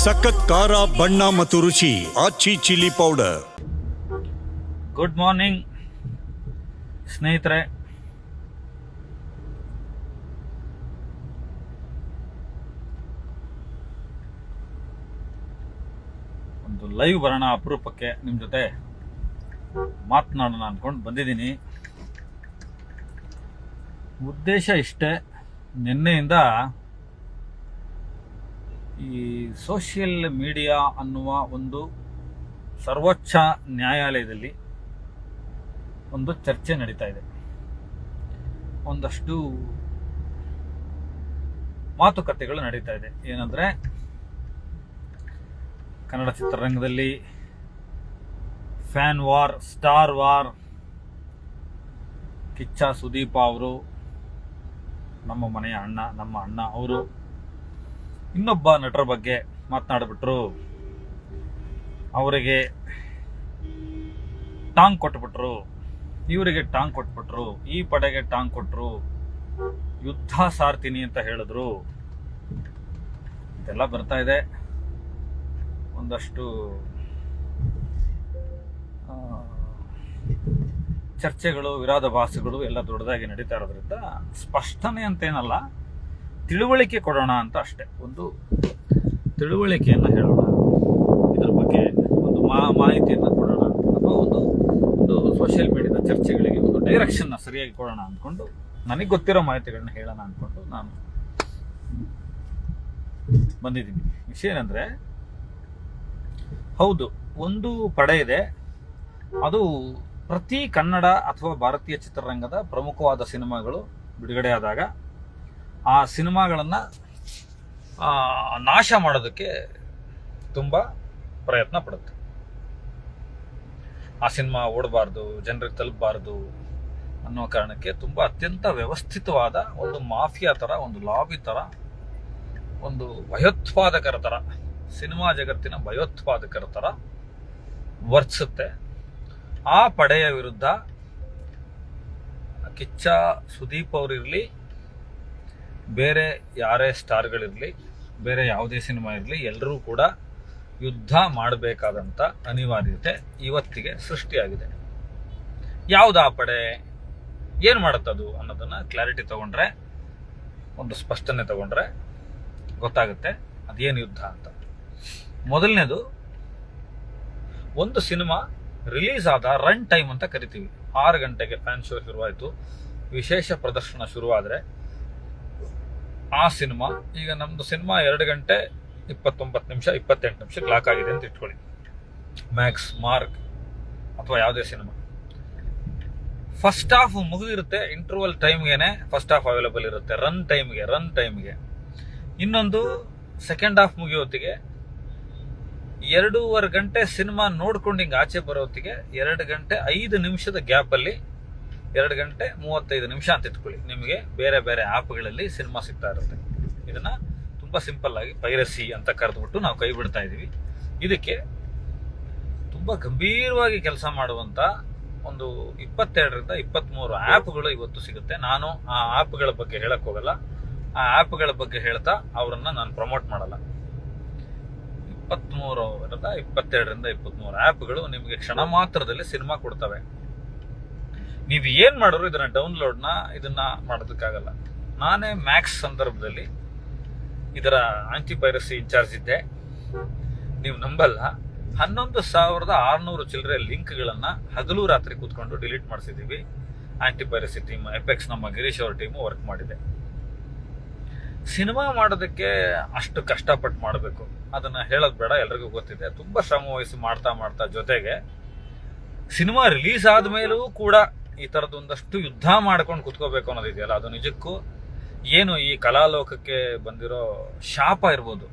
ಸಖತ್ ಖಾರ ಬಣ್ಣ ಮತ್ತು ರುಚಿ ಆಚಿ ಚಿಲ್ಲಿ ಪೌಡರ್. ಗುಡ್ ಮಾರ್ನಿಂಗ್ ಸ್ನೇಹಿತರೆ. ಒಂದು ಲೈವ್ ಬರೋಣ, ಅಪರೂಪಕ್ಕೆ ನಿಮ್ಮ ಜೊತೆ ಮಾತನಾಡೋಣ ಅಂದ್ಕೊಂಡು ಬಂದಿದ್ದೀನಿ. ಉದ್ದೇಶ ಇಷ್ಟೇ, ನಿನ್ನೆಯಿಂದ ಈ ಸೋಷಿಯಲ್ ಮೀಡಿಯಾ ಅನ್ನುವ ಒಂದು ಸರ್ವೋಚ್ಚ ನ್ಯಾಯಾಲಯದಲ್ಲಿ ಒಂದು ಚರ್ಚೆ ನಡೀತಾ ಇದೆ. ಒಂದಷ್ಟು ಮಾತುಕತೆಗಳು ನಡೀತಾ ಇದೆ. ಏನಂದ್ರೆ, ಕನ್ನಡ ಚಿತ್ರರಂಗದಲ್ಲಿ fan war, star war, Kichcha Sudeep ಅವರು, ನಮ್ಮ ಮನೆಯ ಅಣ್ಣ, ನಮ್ಮ ಅಣ್ಣ ಅವರು ಇನ್ನೊಬ್ಬ ನಟರ ಬಗ್ಗೆ ಮಾತನಾಡ್ಬಿಟ್ರು, ಅವರಿಗೆ ಟಾಂಗ್ ಕೊಟ್ಬಿಟ್ರು, ಇವರಿಗೆ ಟಾಂಗ್ ಕೊಟ್ಬಿಟ್ರು, ಈ ಪಡೆಗೆ ಟಾಂಗ್ ಕೊಟ್ರು, ಯುದ್ಧ ಸಾರ್ತೀನಿ ಅಂತ ಹೇಳಿದ್ರು. ಇದೆಲ್ಲ ಬರ್ತಾ ಇದೆ. ಒಂದಷ್ಟು ಚರ್ಚೆಗಳು, ವಿರೋಧಾಭಾಸಗಳು ಎಲ್ಲ ದೊಡ್ಡದಾಗಿ ನಡೀತಾ ಇರೋದ್ರಿಂದ ಸ್ಪಷ್ಟನೆ ಅಂತೇನಲ್ಲ, ತಿಳುವಳಿಕೆ ಕೊಡೋಣ ಅಂತ ಅಷ್ಟೇ. ಒಂದು ತಿಳುವಳಿಕೆಯನ್ನು ಹೇಳೋಣ, ಇದ್ರ ಬಗ್ಗೆ ಒಂದು ಮಾಹಿತಿಯನ್ನು ಕೊಡೋಣ, ಅಥವಾ ಒಂದು ಸೋಷಿಯಲ್ ಮೀಡಿಯಾದ ಚರ್ಚೆಗಳಿಗೆ ಒಂದು ಡೈರೆಕ್ಷನ್ನ ಸರಿಯಾಗಿ ಕೊಡೋಣ ಅಂದ್ಕೊಂಡು, ನನಗೆ ಗೊತ್ತಿರೋ ಮಾಹಿತಿಗಳನ್ನ ಹೇಳೋಣ ಅಂದ್ಕೊಂಡು ನಾನು ಬಂದಿದ್ದೀನಿ. ವಿಷಯ ಏನಂದ್ರೆ, ಹೌದು, ಒಂದು ಪಡೆ ಇದೆ, ಅದು ಪ್ರತಿ ಕನ್ನಡ ಅಥವಾ ಭಾರತೀಯ ಚಿತ್ರರಂಗದ ಪ್ರಮುಖವಾದ ಸಿನಿಮಾಗಳು ಬಿಡುಗಡೆ ಆದಾಗ ಆ ಸಿನಿಮಾಗಳನ್ನು ನಾಶ ಮಾಡೋದಕ್ಕೆ ತುಂಬ ಪ್ರಯತ್ನ ಪಡುತ್ತೆ. ಆ ಸಿನಿಮಾ ಓಡಬಾರ್ದು, ಜನರಿಗೆ ತಲುಪಬಾರ್ದು ಅನ್ನೋ ಕಾರಣಕ್ಕೆ ತುಂಬ ಅತ್ಯಂತ ವ್ಯವಸ್ಥಿತವಾದ ಒಂದು ಮಾಫಿಯಾ ಥರ, ಒಂದು ಲಾಬಿ ಥರ, ಒಂದು ಭಯೋತ್ಪಾದಕರ ಥರ, ಸಿನಿಮಾ ಜಗತ್ತಿನ ಭಯೋತ್ಪಾದಕರ ಥರ ವರ್ತಿಸುತ್ತೆ. ಆ ಪಡೆಯ ವಿರುದ್ಧ ಕಿಚ್ಚ ಸುದೀಪ್ ಅವರಿರಲಿ, ಬೇರೆ ಯಾರೇ ಸ್ಟಾರ್ಗಳಿರಲಿ, ಬೇರೆ ಯಾವುದೇ ಸಿನಿಮಾ ಇರಲಿ, ಎಲ್ಲರೂ ಕೂಡ ಯುದ್ಧ ಮಾಡಬೇಕಾದಂಥ ಅನಿವಾರ್ಯತೆ ಇವತ್ತಿಗೆ ಸೃಷ್ಟಿಯಾಗಿದೆ. ಯಾವುದು ಆ ಪಡೆ, ಏನು ಮಾಡುತ್ತದು ಅನ್ನೋದನ್ನು ಕ್ಲಾರಿಟಿ ತಗೊಂಡ್ರೆ, ಒಂದು ಸ್ಪಷ್ಟನೆ ತಗೊಂಡ್ರೆ ಗೊತ್ತಾಗುತ್ತೆ ಅದೇನು ಯುದ್ಧ ಅಂತ. ಮೊದಲನೇದು, ಒಂದು ಸಿನಿಮಾ ರಿಲೀಸ್ ಆದ ರನ್ ಟೈಮ್ ಅಂತ ಕರಿತೀವಿ. 6 ಗಂಟೆಗೆ ಫ್ಯಾನ್ ಶೋ ಶುರುವಾಯಿತು, ವಿಶೇಷ ಪ್ರದರ್ಶನ ಶುರುವಾದರೆ ಆ ಸಿನಿಮಾ, ಈಗ ನಮ್ಮದು ಸಿನಿಮಾ 2 ಗಂಟೆ 29 ನಿಮಿಷ 28 ನಿಮಿಷಕ್ಕೆ ಲಾಕ್ ಆಗಿದೆ ಅಂತ ಇಟ್ಕೊಳ್ಳಿ, ಮ್ಯಾಕ್ಸ್, ಮಾರ್ಕ್ ಅಥವಾ ಯಾವುದೇ ಸಿನಿಮಾ. ಫಸ್ಟ್ ಹಾಫ್ ಮುಗಿದಿರುತ್ತೆ, ಇಂಟರ್ವಲ್ ಟೈಮ್ಗೆನೆ ಫಸ್ಟ್ ಹಾಫ್ ಅವೈಲೇಬಲ್ ಇರುತ್ತೆ, ರನ್ ಟೈಮ್ಗೆ. ಇನ್ನೊಂದು ಸೆಕೆಂಡ್ ಹಾಫ್ ಮುಗಿಯೋತ್ತಿಗೆ 2.5 ಗಂಟೆ ಸಿನಿಮಾ ನೋಡ್ಕೊಂಡು ಹಿಂಗೆ ಆಚೆ ಬರೋತ್ತಿಗೆ 2 ಗಂಟೆ 5 ನಿಮಿಷದ ಗ್ಯಾಪಲ್ಲಿ 2 ಗಂಟೆ 35 ನಿಮಿಷ ಅಂತ ಇಟ್ಕೊಳ್ಳಿ, ನಿಮಗೆ ಬೇರೆ ಬೇರೆ ಆ್ಯಪ್ಗಳಲ್ಲಿ ಸಿನಿಮಾ ಸಿಗ್ತಾ ಇರುತ್ತೆ. ಇದನ್ನ ತುಂಬ ಸಿಂಪಲ್ ಆಗಿ ಪೈರಸಿ ಅಂತ ಕರೆದ್ಬಿಟ್ಟು ನಾವು ಕೈ ಬಿಡ್ತಾ ಇದ್ದೀವಿ. ಇದಕ್ಕೆ ತುಂಬ ಗಂಭೀರವಾಗಿ ಕೆಲಸ ಮಾಡುವಂಥ ಒಂದು 22ರಿಂದ 23 ಆ್ಯಪ್ಗಳು ಇವತ್ತು ಸಿಗುತ್ತೆ. ನಾನು ಆ ಆ್ಯಪ್ಗಳ ಬಗ್ಗೆ ಹೇಳಕ್ ಹೋಗಲ್ಲ, ಆ ಆ್ಯಪ್ಗಳ ಬಗ್ಗೆ ಹೇಳ್ತಾ ಅವರನ್ನು ನಾನು ಪ್ರಮೋಟ್ ಮಾಡಲ್ಲ. 22ರಿಂದ 23 ಆ್ಯಪ್ಗಳು ನಿಮಗೆ ಕ್ಷಣ ಮಾತ್ರದಲ್ಲಿ ಸಿನಿಮಾ ಕೊಡ್ತವೆ. ನೀವು ಏನು ಮಾಡೋರು ಇದನ್ನ ಮಾಡೋದಕ್ಕಾಗಲ್ಲ. ನಾನೇ ಮ್ಯಾಕ್ಸ್ ಸಂದರ್ಭದಲ್ಲಿ ಇದರ ಆಂಟಿ ಪೈರಸಿ ಇನ್ಚಾರ್ಜ್ ಇದ್ದೆ. ನೀವು ನಂಬಲ್ಲ, 11,600 ಚಿಲ್ಲರೆ ಲಿಂಕ್ಗಳನ್ನು ಹಗಲು ರಾತ್ರಿ ಕೂತ್ಕೊಂಡು ಡಿಲೀಟ್ ಮಾಡಿಸಿದ್ದೀವಿ. ಆಂಟಿ ಪೈರಸಿ ಟೀಮ್, ಎಪೆಕ್ಸ್, ನಮ್ಮ ಗಿರೀಶ್ ಅವ್ರ ಟೀಮು ವರ್ಕ್ ಮಾಡಿದೆ. ಸಿನಿಮಾ ಮಾಡೋದಕ್ಕೆ ಅಷ್ಟು ಕಷ್ಟಪಟ್ಟು ಮಾಡಬೇಕು, ಅದನ್ನು ಹೇಳೋದು ಬೇಡ, ಎಲ್ರಿಗೂ ಗೊತ್ತಿದೆ. ತುಂಬ ಶ್ರಮ ವಹಿಸಿ ಮಾಡ್ತಾ ಜೊತೆಗೆ ಸಿನಿಮಾ ರಿಲೀಸ್ ಆದಮೇಲೂ ಕೂಡ ಈ ಥರದ್ದು ಒಂದಷ್ಟು ಯುದ್ಧ ಮಾಡ್ಕೊಂಡು ಕುತ್ಕೋಬೇಕು ಅನ್ನೋದಿದೆಯಲ್ಲ, ಅದು ನಿಜಕ್ಕೂ ಏನು ಈ ಕಲಾಲೋಕಕ್ಕೆ ಬಂದಿರೋ ಶಾಪ ಇರ್ಬೋದು.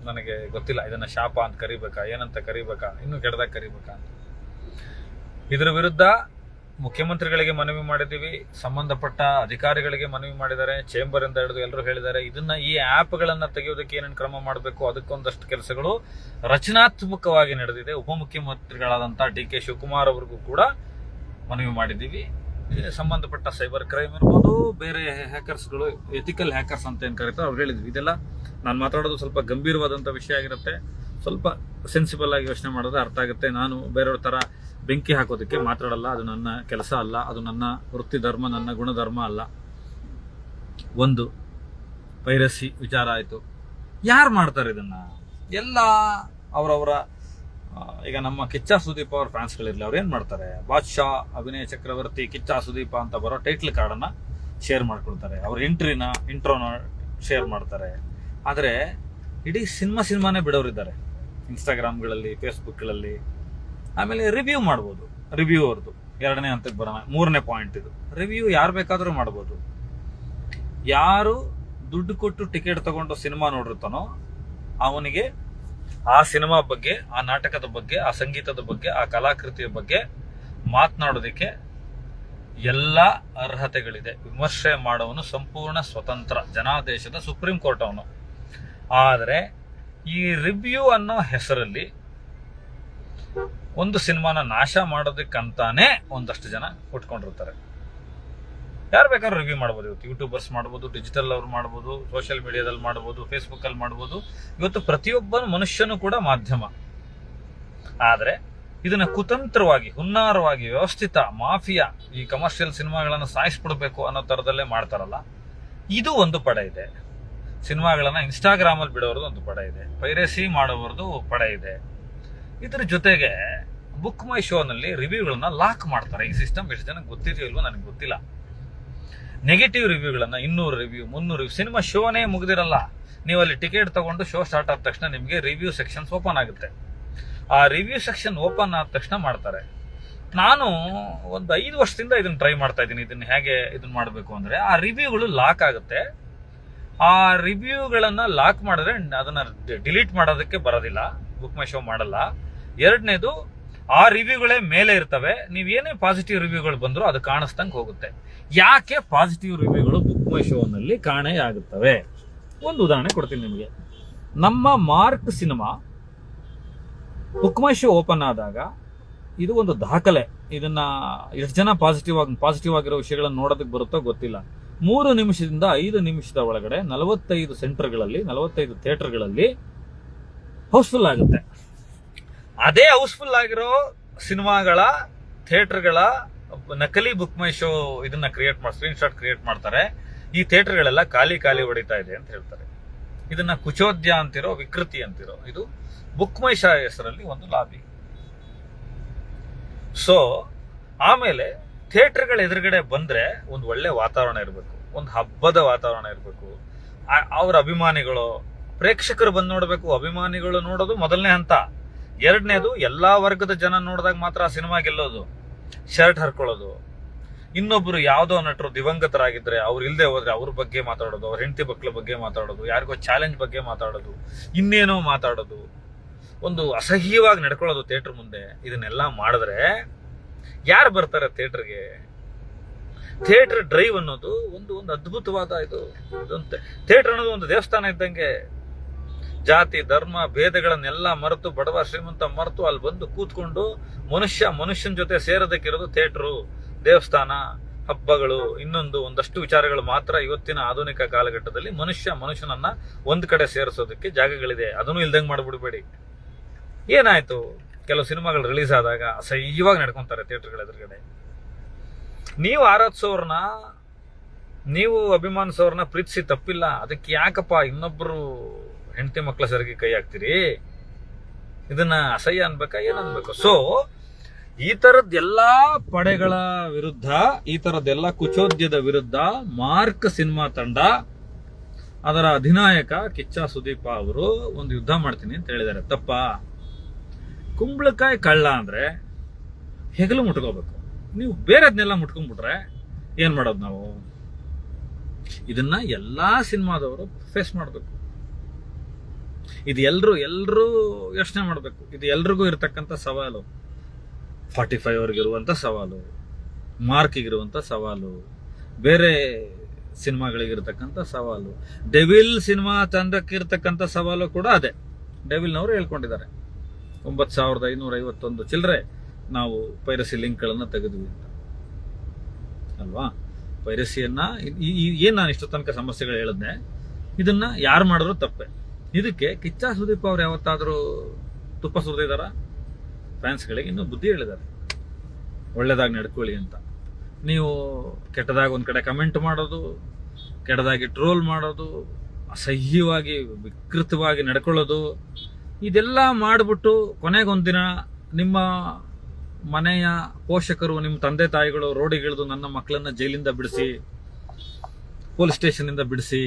ನನಗೆ ಗೊತ್ತಿಲ್ಲ, ಇದನ್ನು ಶಾಪ ಅಂತ ಕರಿಬೇಕಾ, ಏನಂತ ಕರಿಬೇಕಾ, ಇನ್ನೂ ಕೆಟ್ಟದಾಗ ಕರಿಬೇಕಾ ಅಂತ. ಇದರ ವಿರುದ್ಧ ಮುಖ್ಯಮಂತ್ರಿಗಳಿಗೆ ಮನವಿ ಮಾಡಿದ್ದೀವಿ, ಸಂಬಂಧಪಟ್ಟ ಅಧಿಕಾರಿಗಳಿಗೆ ಮನವಿ ಮಾಡಿದ್ದಾರೆ, ಚೇಂಬರ್ ಇಂದ ಹಿಡಿದು ಎಲ್ಲರೂ ಹೇಳಿದ್ದಾರೆ. ಈ ಆ್ಯಪ್ಗಳನ್ನು ತೆಗೆಯೋದಕ್ಕೆ ಏನೇನು ಕ್ರಮ ಮಾಡಬೇಕು ಅದಕ್ಕೊಂದಷ್ಟು ಕೆಲಸಗಳು ರಚನಾತ್ಮಕವಾಗಿ ನಡೆದಿದೆ. ಉಪಮುಖ್ಯಮಂತ್ರಿಗಳಾದಂಥ DK ಶಿವಕುಮಾರ್ ಅವರಿಗೂ ಕೂಡ ಮನವಿ ಮಾಡಿದ್ದೀವಿ. ಸಂಬಂಧಪಟ್ಟ ಸೈಬರ್ ಕ್ರೈಮ್ ಇರ್ಬೋದು, ಬೇರೆ ಹ್ಯಾಕರ್ಸ್ಗಳು, ಎಥಿಕಲ್ ಹ್ಯಾಕರ್ಸ್ ಅಂತ ಏನು ಕರೀತಾರೆ, ಅವ್ರು ಹೇಳಿದ್ವಿ. ಇದೆಲ್ಲ ನಾನು ಮಾತಾಡೋದು ಸ್ವಲ್ಪ ಗಂಭೀರವಾದಂಥ ವಿಷಯ ಆಗಿರುತ್ತೆ. ಸ್ವಲ್ಪ ಸೆನ್ಸಿಬಲ್ ಆಗಿ ಯೋಚನೆ ಮಾಡೋದು ಅರ್ಥ ಆಗುತ್ತೆ. ನಾನು ಬೇರೆಯವ್ರ ಥರ ಬೆಂಕಿ ಹಾಕೋದಕ್ಕೆ ಮಾತಾಡಲ್ಲ. ಅದು ನನ್ನ ಕೆಲಸ ಅಲ್ಲ, ಅದು ನನ್ನ ವೃತ್ತಿ ಧರ್ಮ, ನನ್ನ ಗುಣಧರ್ಮ ಅಲ್ಲ. ಒಂದು ಪೈರಸಿ ವಿಚಾರ ಆಯಿತು. ಯಾರು ಮಾಡ್ತಾರೆ ಇದನ್ನು? ಎಲ್ಲ ಅವರವರ ಈಗ ನಮ್ಮ ಕಿಚ್ಚ ಸುದೀಪ್ ಅವ್ರ ಫ್ಯಾನ್ಸ್ಗಳಿರಲಿ, ಅವ್ರು ಏನು ಮಾಡ್ತಾರೆ, ಬಾದ್ಶಾ, ಅಭಿನಯ ಚಕ್ರವರ್ತಿ, ಕಿಚ್ಚ ಸುದೀಪ ಅಂತ ಬರೋ ಟೈಟ್ಲ್ ಕಾರ್ಡನ್ನು ಶೇರ್ ಮಾಡ್ಕೊಳ್ತಾರೆ. ಅವ್ರ ಇಂಟ್ರೋನ ಶೇರ್ ಮಾಡ್ತಾರೆ. ಆದರೆ ಇಡೀ ಸಿನಿಮಾನೇ ಬಿಡೋರಿದ್ದಾರೆ ಇನ್ಸ್ಟಾಗ್ರಾಮ್ಗಳಲ್ಲಿ, ಫೇಸ್ಬುಕ್ಗಳಲ್ಲಿ. ಆಮೇಲೆ ರಿವ್ಯೂ ಮಾಡ್ಬೋದು. ರಿವ್ಯೂ ಅವ್ರದ್ದು 2ನೇ ಹಂತಕ್ಕೆ ಬರೋಣ. 3ನೇ ಪಾಯಿಂಟ್ ಇದು. ರಿವ್ಯೂ ಯಾರು ಬೇಕಾದರೂ ಮಾಡ್ಬೋದು. ಯಾರು ದುಡ್ಡು ಕೊಟ್ಟು ಟಿಕೆಟ್ ತಗೊಂಡು ಸಿನಿಮಾ ನೋಡಿರ್ತಾನೋ ಅವನಿಗೆ ಆ ಸಿನಿಮಾ ಬಗ್ಗೆ, ಆ ನಾಟಕದ ಬಗ್ಗೆ, ಆ ಸಂಗೀತದ ಬಗ್ಗೆ, ಆ ಕಲಾಕೃತಿಯ ಬಗ್ಗೆ ಮಾತನಾಡೋದಕ್ಕೆ ಎಲ್ಲ ಅರ್ಹತೆಗಳಿದೆ. ವಿಮರ್ಶೆ ಮಾಡೋವನು ಸಂಪೂರ್ಣ ಸ್ವತಂತ್ರ, ಜನಾದೇಶದ ಸುಪ್ರೀಂ ಕೋರ್ಟ್ ಅವನು. ಆದರೆ ಈ ರಿವ್ಯೂ ಅನ್ನೋ ಹೆಸರಲ್ಲಿ ಒಂದು ಸಿನಿಮಾನ ನಾಶ ಮಾಡೋದಕ್ಕಂತಾನೆ ಒಂದಷ್ಟು ಜನ ಉಟ್ಕೊಂಡಿರ್ತಾರೆ. ಯಾರು ಬೇಕಾದ್ರೂ ರಿವ್ಯೂ ಮಾಡ್ಬೋದು. ಇವತ್ತು ಯೂಟ್ಯೂಬರ್ಸ್ ಮಾಡ್ಬೋದು, ಡಿಜಿಟಲ್ ಅವ್ರು ಮಾಡ್ಬೋದು, ಸೋಷಿಯಲ್ ಮೀಡಿಯಾದಲ್ಲಿ ಮಾಡ್ಬೋದು, ಫೇಸ್ಬುಕ್ಕಲ್ಲಿ ಮಾಡ್ಬೋದು. ಇವತ್ತು ಪ್ರತಿಯೊಬ್ಬ ಮನುಷ್ಯನೂ ಕೂಡ ಮಾಧ್ಯಮ. ಆದರೆ ಇದನ್ನ ಕುತಂತ್ರವಾಗಿ, ಹುನ್ನಾರವಾಗಿ, ವ್ಯವಸ್ಥಿತ ಮಾಫಿಯಾ, ಈ ಕಮರ್ಷಿಯಲ್ ಸಿನಿಮಾಗಳನ್ನು ಸಾಯಿಸ್ಬಿಡ್ಬೇಕು ಅನ್ನೋ ಥರದಲ್ಲೇ ಮಾಡ್ತಾರಲ್ಲ, ಇದು ಒಂದು ಪಡೆ ಇದೆ. ಸಿನಿಮಾಗಳನ್ನ ಇನ್ಸ್ಟಾಗ್ರಾಮಲ್ಲಿ ಬಿಡೋರ್ದು ಒಂದು ಪಡೆ ಇದೆ. ಪೈರಸಿ ಮಾಡೋರ್ದು ಪಡೆ ಇದೆ. ಇದ್ರ ಜೊತೆಗೆ ಬುಕ್ ಮೈ ಶೋನಲ್ಲಿ ರಿವ್ಯೂಗಳನ್ನ ಲಾಕ್ ಮಾಡ್ತಾರೆ. ಈ ಸಿಸ್ಟಮ್ ಎಷ್ಟು ಜನಕ್ಕೆ ಗೊತ್ತಿದೆಯೋ ಇಲ್ವೋ ನನಗೆ ಗೊತ್ತಿಲ್ಲ. ನೆಗೆಟಿವ್ ರಿವ್ಯೂಗಳನ್ನ 200 ರಿವ್ಯೂ, 300 ರಿವ್ಯೂ. ಸಿನಿಮಾ ಶೋನೇ ಮುಗಿದಿರಲ್ಲ, ನೀವು ಅಲ್ಲಿ ಟಿಕೆಟ್ ತಗೊಂಡು ಶೋ ಸ್ಟಾರ್ಟ್ ಆದ ತಕ್ಷಣ ನಿಮಗೆ ರಿವ್ಯೂ ಸೆಕ್ಷನ್ಸ್ ಓಪನ್ ಆಗುತ್ತೆ. ಆ ರಿವ್ಯೂ ಸೆಕ್ಷನ್ ಓಪನ್ ಆದ ತಕ್ಷಣ ಮಾಡ್ತಾರೆ. ನಾನು ಒಂದು 5 ವರ್ಷದಿಂದ ಇದನ್ನ ಟ್ರೈ ಮಾಡ್ತಾ ಇದ್ದೀನಿ. ಹೇಗೆ ಇದನ್ನ ಮಾಡಬೇಕು ಅಂದ್ರೆ, ಆ ರಿವ್ಯೂಗಳು ಲಾಕ್ ಆಗುತ್ತೆ. ಆ ರಿವ್ಯೂಗಳನ್ನ ಲಾಕ್ ಮಾಡಿದ್ರೆ ಅದನ್ನ ಡಿಲೀಟ್ ಮಾಡೋದಕ್ಕೆ ಬರೋದಿಲ್ಲ, ಬುಕ್ ಮೈ ಶೋ ಮಾಡಲ್ಲ. 2ನೇದು, ಆ ರಿವ್ಯೂಗಳೇ ಮೇಲೆ ಇರ್ತವೆ. ನೀವೇನೇ ಪಾಸಿಟಿವ್ ರಿವ್ಯೂಗಳು ಬಂದರೂ ಅದು ಕಾಣಿಸ್ದಂಗೆ ಹೋಗುತ್ತೆ. ಯಾಕೆ ಪಾಸಿಟಿವ್ ರಿವ್ಯೂಗಳು ಬುಕ್ ಮೈ ಶೋನಲ್ಲಿ ಕಾಣೆಯಾಗುತ್ತವೆ? ಒಂದು ಉದಾಹರಣೆ ಕೊಡ್ತೀನಿ ನಿಮಗೆ. ನಮ್ಮ ಮಾರ್ಕ್ ಸಿನಿಮಾ ಬುಕ್ ಮೈ ಶೋ ಓಪನ್ ಆದಾಗ ಇದು ಒಂದು ದಾಖಲೆ. ಇದನ್ನ ಎಷ್ಟು ಜನ ಪಾಸಿಟಿವ್ ಆಗಿರೋ ವಿಷಯಗಳನ್ನು ನೋಡೋದಕ್ಕೆ ಬರುತ್ತೋ ಗೊತ್ತಿಲ್ಲ. 3 ನಿಮಿಷದಿಂದ 5 ನಿಮಿಷದ ಒಳಗಡೆ 45 ಸೆಂಟರ್ಗಳಲ್ಲಿ, 45 ಥಿಯೇಟರ್ಗಳಲ್ಲಿ ಹೌಸ್ಫುಲ್ ಆಗುತ್ತೆ. ಅದೇ ಹೌಸ್ಫುಲ್ ಆಗಿರೋ ಸಿನಿಮಾಗಳ ಥಿಯೇಟರ್ಗಳ ನಕಲಿ ಬುಕ್ ಮೈ ಶೋ ಇದನ್ನ ಸ್ಕ್ರೀನ್ ಶಾಟ್ ಕ್ರಿಯೇಟ್ ಮಾಡ್ತಾರೆ. ಈ ಥಿಯೇಟರ್ಗಳೆಲ್ಲ ಖಾಲಿ ಹೊಡಿತಾ ಇದೆ ಅಂತ ಹೇಳ್ತಾರೆ. ಇದನ್ನ ಕುಚೋದ್ಯ ಅಂತಿರೋ, ವಿಕೃತಿ ಅಂತಿರೋ, ಇದು ಬುಕ್ ಮೈ ಶೋ ಹೆಸರಲ್ಲಿ ಒಂದು ಲಾಬಿ. ಸೊ ಆಮೇಲೆ ಥಿಯೇಟರ್ಗಳ ಎದುರುಗಡೆ ಬಂದ್ರೆ ಒಂದು ಒಳ್ಳೆ ವಾತಾವರಣ ಇರಬೇಕು, ಒಂದು ಹಬ್ಬದ ವಾತಾವರಣ ಇರಬೇಕು. ಅವ್ರ ಅಭಿಮಾನಿಗಳು, ಪ್ರೇಕ್ಷಕರು ಬಂದು ನೋಡಬೇಕು. ಅಭಿಮಾನಿಗಳು ನೋಡೋದು ಮೊದಲನೇ ಹಂತ. 2ನೇದು, ಎಲ್ಲಾ ವರ್ಗದ ಜನ ನೋಡಿದಾಗ ಮಾತ್ರ ಆ ಸಿನಿಮಾ ಗೆಲ್ಲೋದು. ಶರ್ಟ್ ಹರ್ಕೊಳ್ಳೋದು. ಇನ್ನೊಬ್ರು ಯಾವ್ದೋ ನಟರು ದಿವಂಗತರಾಗಿದ್ರೆ ಅವ್ರು ಇಲ್ಲದೆ ಹೋದ್ರೆ ಅವ್ರ ಬಗ್ಗೆ ಮಾತಾಡೋದು, ಅವ್ರ ಹೆಂಡತಿ ಮಕ್ಕಳ ಬಗ್ಗೆ ಮಾತಾಡೋದು, ಯಾರಿಗೋ ಚಾಲೆಂಜ್ ಬಗ್ಗೆ ಮಾತಾಡೋದು, ಇನ್ನೇನೋ ಮಾತಾಡೋದು, ಒಂದು ಅಸಹ್ಯವಾಗಿ ನಡ್ಕೊಳ್ಳೋದು ಥಿಯೇಟರ್ ಮುಂದೆ. ಇದನ್ನೆಲ್ಲ ಮಾಡಿದ್ರೆ ಯಾರು ಬರ್ತಾರೆ ಥಿಯೇಟರ್ಗೆ? ಥಿಯೇಟರ್ ಡ್ರೈವ್ ಅನ್ನೋದು ಒಂದು ಅದ್ಭುತವಾದ ಇದು. ಥಿಯೇಟರ್ ಅನ್ನೋದು ಒಂದು ದೇವಸ್ಥಾನ ಇದ್ದಂಗೆ. ಜಾತಿ ಧರ್ಮ ಭೇದಗಳನ್ನೆಲ್ಲ ಮರೆತು, ಬಡವ ಶ್ರೀಮಂತ ಮರೆತು ಅಲ್ಲಿ ಬಂದು ಕೂತ್ಕೊಂಡು ಮನುಷ್ಯನ ಜೊತೆ ಸೇರೋದಕ್ಕಿರೋದು ಥಿಯೇಟರು, ದೇವಸ್ಥಾನ, ಹಬ್ಬಗಳು, ಒಂದಷ್ಟು ವಿಚಾರಗಳು ಮಾತ್ರ ಇವತ್ತಿನ ಆಧುನಿಕ ಕಾಲಘಟ್ಟದಲ್ಲಿ ಮನುಷ್ಯನನ್ನ ಒಂದ್ ಕಡೆ ಸೇರಿಸೋದಕ್ಕೆ ಜಾಗಗಳಿದೆ. ಅದನ್ನು ಇಲ್ದಂಗೆ ಮಾಡ್ಬಿಡ್ಬೇಡಿ. ಏನಾಯ್ತು, ಕೆಲವು ಸಿನಿಮಾಗಳು ರಿಲೀಸ್ ಆದಾಗ ಅಸಹ್ಯವಾಗಿ ನಡ್ಕೊಂತಾರೆ ಥಿಯೇಟರ್ಗಳ ಎದುರುಗಡೆ. ನೀವು ಆರಾಧಿಸೋರ್ನ, ನೀವು ಅಭಿಮಾನಿಸೋರ್ನ ಪ್ರೀತಿಸಿ ತಪ್ಪಿಲ್ಲ. ಅದಕ್ಕೆ ಯಾಕಪ್ಪ ಇನ್ನೊಬ್ರು ಹೆಂಡತಿ ಮಕ್ಕಳ ಸರಿಗೆ ಕೈ ಹಾಕ್ತೀರಿ? ಇದನ್ನ ಅಸಹ್ಯ ಅನ್ಬೇಕಾ, ಏನನ್ಬೇಕು? ಸೊ ಈ ತರದ್ದೆಲ್ಲಾ ಪಡೆಗಳ ವಿರುದ್ಧ, ಈ ತರದ್ದೆಲ್ಲ ಕುಚೋದ್ಯದ ವಿರುದ್ಧ ಮಾರ್ಕ್ ಸಿನಿಮಾ ತಂಡ, ಅದರ ಅಧಿನಾಯಕ ಕಿಚ್ಚ ಸುದೀಪ ಅವರು ಒಂದು ಯುದ್ಧ ಮಾಡ್ತೀನಿ ಅಂತ ಹೇಳಿದ್ದಾರೆ. ತಪ್ಪ? ಕುಂಬಳಕಾಯಿ ಕಳ್ಳ ಅಂದ್ರೆ ಹೆಗಲು ಮುಟ್ಕೋಬೇಕು. ನೀವು ಬೇರೆದ್ನೆಲ್ಲ ಮುಟ್ಕೊಂಡ್ಬಿಟ್ರೆ ಏನ್ ಮಾಡೋದು ನಾವು? ಇದನ್ನ ಎಲ್ಲಾ ಸಿನಿಮಾದವರು ಫೇಸ್ ಮಾಡಬೇಕು. ಇದು ಎಲ್ರೂ ಯೋಚನೆ ಮಾಡಬೇಕು. ಇದು ಎಲ್ರಿಗೂ ಇರತಕ್ಕಂಥ ಸವಾಲು. 45 ಅವ್ರಿಗಿರುವಂಥ ಸವಾಲು, ಮಾರ್ಕಿಗಿರುವಂಥ ಸವಾಲು, ಬೇರೆ ಸಿನಿಮಾಗಳಿಗಿರ್ತಕ್ಕಂಥ ಸವಾಲು, ಡೆವಿಲ್ ಸಿನಿಮಾ ತಂಡಕ್ಕಿರ್ತಕ್ಕಂಥ ಸವಾಲು ಕೂಡ ಅದೇ. ಡೆವಿಲ್ನವರು ಹೇಳ್ಕೊಂಡಿದ್ದಾರೆ 9551 ಚಿಲ್ಲರೆ ನಾವು ಪೈರಸಿ ಲಿಂಕ್ಗಳನ್ನು ತೆಗೆದ್ವಿ ಅಂತ ಅಲ್ವಾ? ಪೈರಸಿಯನ್ನ ಏನ್ ನಾನು ಇಷ್ಟು ತನಕ ಸಮಸ್ಯೆಗಳು ಹೇಳಿದ್ನೆ, ಇದನ್ನ ಯಾರು ಮಾಡಿದ್ರು ತಪ್ಪೆ. ಇದಕ್ಕೆ ಕಿಚ್ಚ ಸುದೀಪ್ ಅವ್ರು ಯಾವತ್ತಾದರೂ ತುಪ್ಪ ಸುರಿದಿದಾರ? ಫ್ಯಾನ್ಸ್ಗಳಿಗೆ ಇನ್ನೂ ಬುದ್ಧಿ ಹೇಳಿದ್ದಾರೆ, ಒಳ್ಳೇದಾಗಿ ನಡ್ಕೊಳ್ಳಿ ಅಂತ. ನೀವು ಕೆಟ್ಟದಾಗಿ ಒಂದು ಕಡೆ ಕಮೆಂಟ್ ಮಾಡೋದು, ಕೆಟ್ಟದಾಗಿ ಟ್ರೋಲ್ ಮಾಡೋದು, ಅಸಹ್ಯವಾಗಿ ವಿಕೃತವಾಗಿ ನಡ್ಕೊಳ್ಳೋದು, ಇದೆಲ್ಲ ಮಾಡಿಬಿಟ್ಟು ಕೊನೆಗೊಂದಿನ ನಿಮ್ಮ ಮನೆಯ ಪೋಷಕರು, ನಿಮ್ಮ ತಂದೆ ತಾಯಿಗಳು ರೋಡಿಗಿಳಿದು ನನ್ನ ಮಕ್ಕಳನ್ನ ಜೈಲಿಂದ ಬಿಡಿಸಿ, ಪೊಲೀಸ್ ಸ್ಟೇಷನಿಂದ ಬಿಡಿಸಿ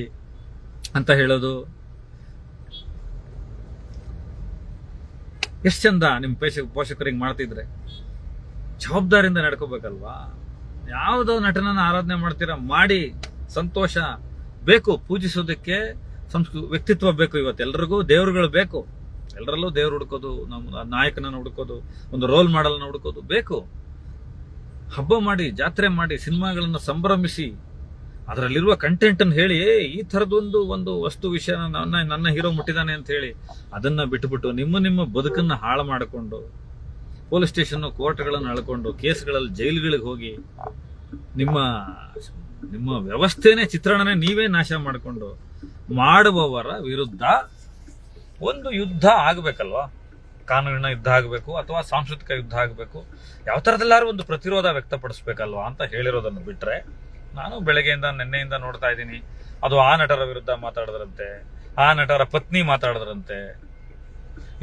ಅಂತ ಹೇಳೋದು ಎಷ್ಟು ಚಂದ. ನಿಮ್ಮ ಪೋಷಕರಿಗೆ ಮಾಡ್ತಿದ್ರೆ ಜವಾಬ್ದಾರಿಯಿಂದ ನಡ್ಕೋಬೇಕಲ್ವಾ? ಯಾವುದೋ ನಟನನ್ನ ಆರಾಧನೆ ಮಾಡ್ತೀರಾ, ಮಾಡಿ, ಸಂತೋಷ ಬೇಕು. ಪೂಜಿಸೋದಕ್ಕೆ ವ್ಯಕ್ತಿತ್ವ ಬೇಕು. ಇವತ್ತು ಎಲ್ರಿಗೂ ದೇವರುಗಳು ಬೇಕು, ಎಲ್ಲರಲ್ಲೂ ದೇವ್ರು ಹುಡ್ಕೋದು, ನಮ್ಮ ನಾಯಕನನ್ನು ಹುಡ್ಕೋದು, ಒಂದು ರೋಲ್ ಮಾಡಲ್ನ ಹುಡ್ಕೋದು ಬೇಕು. ಹಬ್ಬ ಮಾಡಿ, ಜಾತ್ರೆ ಮಾಡಿ, ಸಿನಿಮಾಗಳನ್ನು ಸಂಭ್ರಮಿಸಿ, ಅದರಲ್ಲಿರುವ ಕಂಟೆಂಟ್ ಅನ್ನು ಹೇಳಿ, ಈ ಥರದೊಂದು ವಸ್ತು ವಿಷಯ ನನ್ನ ಹೀರೋ ಮುಟ್ಟಿದಾನೆ ಅಂತ ಹೇಳಿ ಅದನ್ನ ಬಿಟ್ಟುಬಿಟ್ಟು ನಿಮ್ಮ ಬದುಕನ್ನು ಹಾಳು ಮಾಡಿಕೊಂಡು, ಪೊಲೀಸ್ ಸ್ಟೇಷನ್ ಕೋರ್ಟ್ಗಳನ್ನು ಅಳ್ಕೊಂಡು, ಕೇಸ್ಗಳಲ್ಲಿ ಜೈಲುಗಳಿಗೆ ಹೋಗಿ, ನಿಮ್ಮ ವ್ಯವಸ್ಥೆನೇ, ಚಿತ್ರಣನೇ ನೀವೇ ನಾಶ ಮಾಡಿಕೊಂಡು ಮಾಡುವವರ ವಿರುದ್ಧ ಒಂದು ಯುದ್ಧ ಆಗಬೇಕಲ್ವಾ? ಕಾನೂನಿನ ಯುದ್ಧ ಆಗಬೇಕು ಅಥವಾ ಸಾಂಸ್ಕೃತಿಕ ಯುದ್ಧ ಆಗಬೇಕು, ಯಾವ ಥರದಲ್ಲಾದ್ರೂ ಒಂದು ಪ್ರತಿರೋಧ ವ್ಯಕ್ತಪಡಿಸ್ಬೇಕಲ್ವಾ ಅಂತ ಹೇಳಿರೋದನ್ನು ಬಿಟ್ರೆ, ನಾನು ಬೆಳಗ್ಗೆಯಿಂದ ನಿನ್ನೆಯಿಂದ ನೋಡ್ತಾ ಇದ್ದೀನಿ, ಅದು ಆ ನಟರ ವಿರುದ್ಧ ಮಾತಾಡಿದ್ರಂತೆ, ಆ ನಟರ ಪತ್ನಿ ಮಾತಾಡಿದ್ರಂತೆ,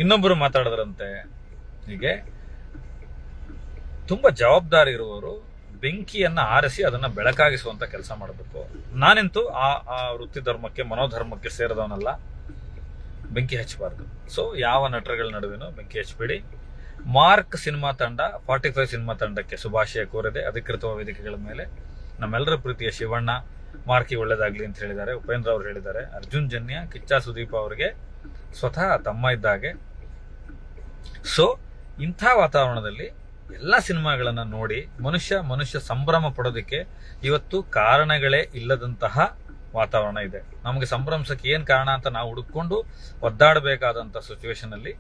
ಇನ್ನೊಬ್ಬರು ಮಾತಾಡಿದ್ರಂತೆ. ಹೀಗೆ ತುಂಬಾ ಜವಾಬ್ದಾರಿ ಇರುವವರು ಬೆಂಕಿಯನ್ನ ಆರಿಸಿ ಅದನ್ನ ಬೆಳಕಾಗಿಸುವಂತ ಕೆಲಸ ಮಾಡಬೇಕು. ನಾನಂತೂ ಆ ವೃತ್ತಿ ಧರ್ಮಕ್ಕೆ, ಮನೋಧರ್ಮಕ್ಕೆ ಸೇರಿದವನಲ್ಲ. ಬೆಂಕಿ ಹಚ್ಚಬಾರ್ದು. ಸೊ ಯಾವ ನಟರುಗಳ ನಡುವೆನೂ ಬೆಂಕಿ ಹಚ್ಚಬೇಡಿ. ಮಾರ್ಕ್ ಸಿನಿಮಾ ತಂಡ 45 ಸಿನಿಮಾ ತಂಡಕ್ಕೆ ಶುಭಾಶಯ ಕೋರಿದೆ ಅಧಿಕೃತ ವೇದಿಕೆಗಳ ಮೇಲೆ. ನಮ್ಮೆಲ್ಲರ ಪ್ರೀತಿಯ ಶಿವಣ್ಣ, ಮಾರ್ಕಿ ಒಳ್ಳೇದಾಗ್ಲಿ ಅಂತ ಹೇಳಿದ್ದಾರೆ. ಉಪೇಂದ್ರ ಅವರು ಹೇಳಿದ್ದಾರೆ. ಅರ್ಜುನ್ ಜನ್ಯ ಕಿಚ್ಚ ಸುದೀಪ್ ಅವರಿಗೆ ಸ್ವತಃ ತಮ್ಮ ಇದ್ದಾಗೆ. ಸೊ ಇಂಥ ವಾತಾವರಣದಲ್ಲಿ ಎಲ್ಲ ಸಿನಿಮಾಗಳನ್ನ ನೋಡಿ ಮನುಷ್ಯ ಸಂಭ್ರಮ ಪಡೋದಕ್ಕೆ ಇವತ್ತು ಕಾರಣಗಳೇ ಇಲ್ಲದಂತಹ ವಾತಾವರಣ ಇದೆ. ನಮಗೆ ಸಂಭ್ರಮಿಸಕ್ಕೆ ಏನ್ ಕಾರಣ ಅಂತ ನಾವು ಹುಡುಕೊಂಡು ಒದ್ದಾಡಬೇಕಾದಂತ ಸಿಚುವೇಶನ್ ಅಲ್ಲಿ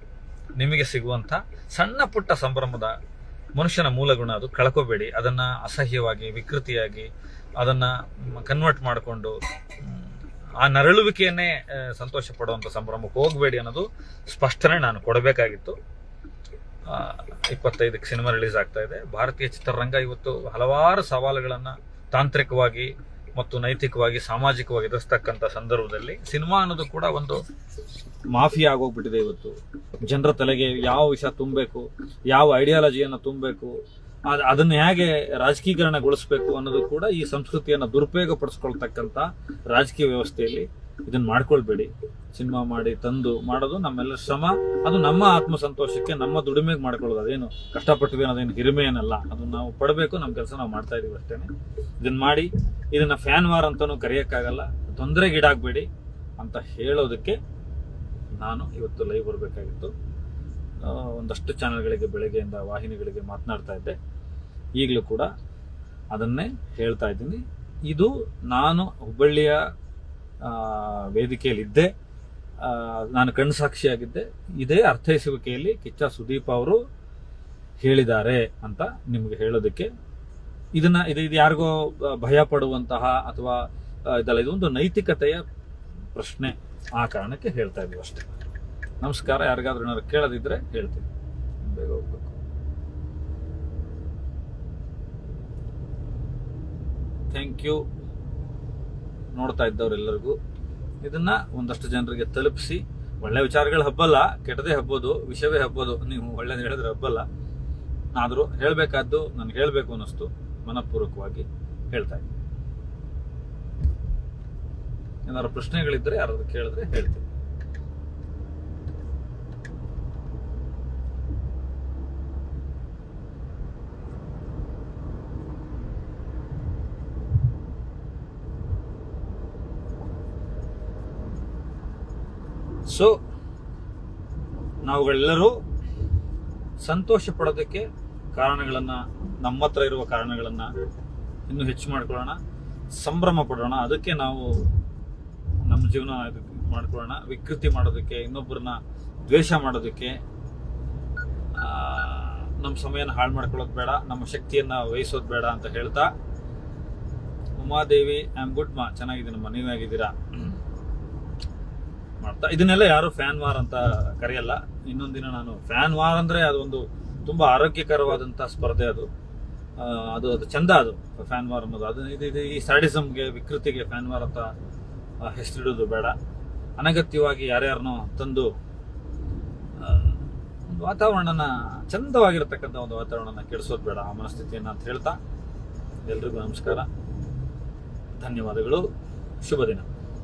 ನಿಮಗೆ ಸಿಗುವಂತ ಸಣ್ಣ ಪುಟ್ಟ ಸಂಭ್ರಮದ ಮನುಷ್ಯನ ಮೂಲ ಗುಣ, ಅದು ಕಳ್ಕೋಬೇಡಿ. ಅದನ್ನ ಅಸಹ್ಯವಾಗಿ, ವಿಕೃತಿಯಾಗಿ ಅದನ್ನ ಕನ್ವರ್ಟ್ ಮಾಡಿಕೊಂಡು ಆ ನರಳುವಿಕೆಯನ್ನೇ ಸಂತೋಷ ಪಡುವಂತ ಸಂಭ್ರಮಕ್ಕೆ ಹೋಗಬೇಡಿ ಅನ್ನೋದು ಸ್ಪಷ್ಟನೆ ನಾನು ಕೊಡಬೇಕಾಗಿತ್ತು. 25ಕ್ಕೆ ಸಿನಿಮಾ ರಿಲೀಸ್ ಆಗ್ತಾ ಇದೆ. ಭಾರತೀಯ ಚಿತ್ರರಂಗ ಇವತ್ತು ಹಲವಾರು ಸವಾಲುಗಳನ್ನ ತಾಂತ್ರಿಕವಾಗಿ ಮತ್ತು ನೈತಿಕವಾಗಿ, ಸಾಮಾಜಿಕವಾಗಿ ಎದುರಿಸ್ತಕ್ಕಂಥ ಸಂದರ್ಭದಲ್ಲಿ ಸಿನಿಮಾ ಅನ್ನೋದು ಕೂಡ ಒಂದು ಮಾಫಿಯಾ ಆಗೋಗ್ಬಿಟ್ಟಿದೆ. ಇವತ್ತು ಜನರ ತಲೆಗೆ ಯಾವ ವಿಷಯ ತುಂಬಬೇಕು, ಯಾವ ಐಡಿಯಾಲಜಿಯನ್ನು ತುಂಬಬೇಕು, ಅದನ್ನ ಹೇಗೆ ರಾಜಕೀಕರಣಗೊಳಿಸಬೇಕು ಅನ್ನೋದು ಕೂಡ ಈ ಸಂಸ್ಕೃತಿಯನ್ನು ದುರುಪಯೋಗ ಪಡಿಸ್ಕೊಳ್ತಕ್ಕಂಥ ರಾಜಕೀಯ ವ್ಯವಸ್ಥೆಯಲ್ಲಿ ಇದನ್ನ ಮಾಡ್ಕೊಳ್ಬೇಡಿ. ಸಿನಿಮಾ ಮಾಡಿ ತಂದು ಮಾಡೋದು ನಮ್ಮೆಲ್ಲರ ಶ್ರಮ, ಅದು ನಮ್ಮ ಆತ್ಮಸಂತೋಷಕ್ಕೆ, ನಮ್ಮ ದುಡಿಮೆಗೆ ಮಾಡ್ಕೊಳ್ಳೋದು. ಅದೇನು ಕಷ್ಟಪಟ್ಟಿವಿ ಅನ್ನೋದೇನು ಹಿರಿಮೆ ಏನಲ್ಲ, ಅದನ್ನ ನಾವು ಪಡಬೇಕು. ನಮ್ಮ ಕೆಲಸ ನಾವು ಮಾಡ್ತಾ ಇದೀವಿ ಅಷ್ಟೇನೆ. ಇದನ್ನ ಮಾಡಿ, ಇದನ್ನ ಫ್ಯಾನ್ ವಾರ್ ಅಂತಾನೂ ಕರೆಯೋಕ್ಕಾಗಲ್ಲ, ತೊಂದರೆಗೀಡಾಗಬೇಡಿ ಅಂತ ಹೇಳೋದಕ್ಕೆ ನಾನು ಇವತ್ತು ಲೈವ್ ಬರಬೇಕಾಗಿತ್ತು. ಒಂದಷ್ಟು ಚಾನೆಲ್ಗಳಿಗೆ, ಬೆಳಗ್ಗೆಯಿಂದ ವಾಹಿನಿಗಳಿಗೆ ಮಾತನಾಡ್ತಾ ಇದ್ದೆ. ಈಗಲೂ ಕೂಡ ಅದನ್ನೇ ಹೇಳ್ತಾ ಇದ್ದೀನಿ. ಇದು ನಾನು ಹುಬ್ಬಳ್ಳಿಯ ವೇದಿಕೆಯಲ್ಲಿದ್ದೆ, ನಾನು ಕಣ್ಸಾಕ್ಷಿಯಾಗಿದ್ದೆ. ಇದೇ ಅರ್ಥೈಸುವಿಕೆಯಲ್ಲಿ ಕಿಚ್ಚ ಸುದೀಪ್ ಅವರು ಹೇಳಿದ್ದಾರೆ ಅಂತ ನಿಮಗೆ ಹೇಳೋದಕ್ಕೆ. ಇದು ಯಾರಿಗೋ ಭಯ ಪಡುವಂತಹ ಅಥವಾ ಇದಲ್ಲ, ಇದೊಂದು ನೈತಿಕತೆಯ ಪ್ರಶ್ನೆ. ಆ ಕಾರಣಕ್ಕೆ ಹೇಳ್ತಾ ಇದ್ದೀವಿ ಅಷ್ಟೇ. ನಮಸ್ಕಾರ. ಯಾರಿಗಾದ್ರೂ ಏನಾದ್ರು ಕೇಳದಿದ್ರೆ ಹೇಳ್ತೀನಿ. ಬೇಗ ಹೋಗ್ಬೇಕು. Thank you. ನೋಡ್ತಾ ಇದ್ದವರೆಲ್ಲರಿಗೂ ಇದನ್ನ ಒಂದಷ್ಟು ಜನರಿಗೆ ತಲುಪಿಸಿ. ಒಳ್ಳೆ ವಿಚಾರಗಳು ಹಬ್ಬಲ್ಲ, ಕೆಟ್ಟದೇ ಹಬ್ಬೋದು, ವಿಷಯವೇ ಹಬ್ಬೋದು. ನೀವು ಒಳ್ಳೇದು ಹೇಳಿದ್ರೆ ಹಬ್ಬಲ್ಲ. ಆದರೂ ಹೇಳಬೇಕಾದ್ದು ನನಗೆ ಹೇಳಬೇಕು ಅನ್ನಿಸ್ತು, ಮನಪೂರ್ವಕವಾಗಿ ಹೇಳ್ತಾ ಇದ್ದೀನಿ. ಏನಾದ್ರು ಪ್ರಶ್ನೆಗಳಿದ್ರೆ ಯಾರಾದ್ರೂ ಕೇಳಿದ್ರೆ ಹೇಳ್ತೀನಿ. ಸೊ ನಾವುಗಳೆಲ್ಲರೂ ಸಂತೋಷ ಪಡೋದಕ್ಕೆ ಕಾರಣಗಳನ್ನ, ನಮ್ಮ ಹತ್ರ ಇರುವ ಕಾರಣಗಳನ್ನ ಇನ್ನೂ ಹೆಚ್ಚು ಮಾಡ್ಕೊಳ್ಳೋಣ, ಸಂಭ್ರಮ ಪಡೋಣ. ಅದಕ್ಕೆ ನಾವು ನಮ್ಮ ಜೀವನ ಮಾಡ್ಕೊಳ್ಳೋಣ. ವಿಕೃತಿ ಮಾಡೋದಕ್ಕೆ, ಇನ್ನೊಬ್ಬರನ್ನ ದ್ವೇಷ ಮಾಡೋದಕ್ಕೆ ನಮ್ಮ ಸಮಯನ ಹಾಳು ಮಾಡ್ಕೊಳ್ಳೋದು ಬೇಡ, ನಮ್ಮ ಶಕ್ತಿಯನ್ನ ವಹಿಸೋದು ಬೇಡ ಅಂತ ಹೇಳ್ತಾ, ಉಮಾದೇವಿ, ಐ ಆಮ್ ಗುಡ್ ಮಾ, ಚೆನ್ನಾಗಿದ್ದೀನಮ್ಮ, ನೀವಾಗಿದ್ದೀರಾ? ಅಂತ. ಇದನ್ನೆಲ್ಲ ಯಾರು ಫ್ಯಾನ್ ವಾರ್ ಅಂತ ಕರೆಯಲ್ಲ. ಇನ್ನೊಂದಿನ ನಾನು ಫ್ಯಾನ್ ವಾರ್ ಅಂದರೆ ಅದೊಂದು ತುಂಬ ಆರೋಗ್ಯಕರವಾದಂಥ ಸ್ಪರ್ಧೆ ಅದು. ಅದು ಚಂದ ಅದು ಫ್ಯಾನ್ ವಾರ್ ಅನ್ನೋದು. ಅದು ಇದು ಈ ಸ್ಯಾಡಿಸಮ್ಗೆ, ವಿಕೃತಿಗೆ ಫ್ಯಾನ್ ವಾರ್ ಅಂತ ಹೆಸರಿಡೋದು ಬೇಡ. ಅನಗತ್ಯವಾಗಿ ಯಾರ್ಯಾರನ್ನೋ ತಂದು ಒಂದು ವಾತಾವರಣನ, ಚಂದವಾಗಿರ್ತಕ್ಕಂಥ ಒಂದು ವಾತಾವರಣನ ಕೆಡಿಸೋದು ಬೇಡ, ಆ ಮನಸ್ಥಿತಿಯನ್ನು ಅಂತ ಹೇಳ್ತಾ ಎಲ್ರಿಗೂ ನಮಸ್ಕಾರ, ಧನ್ಯವಾದಗಳು, ಶುಭ ದಿನ.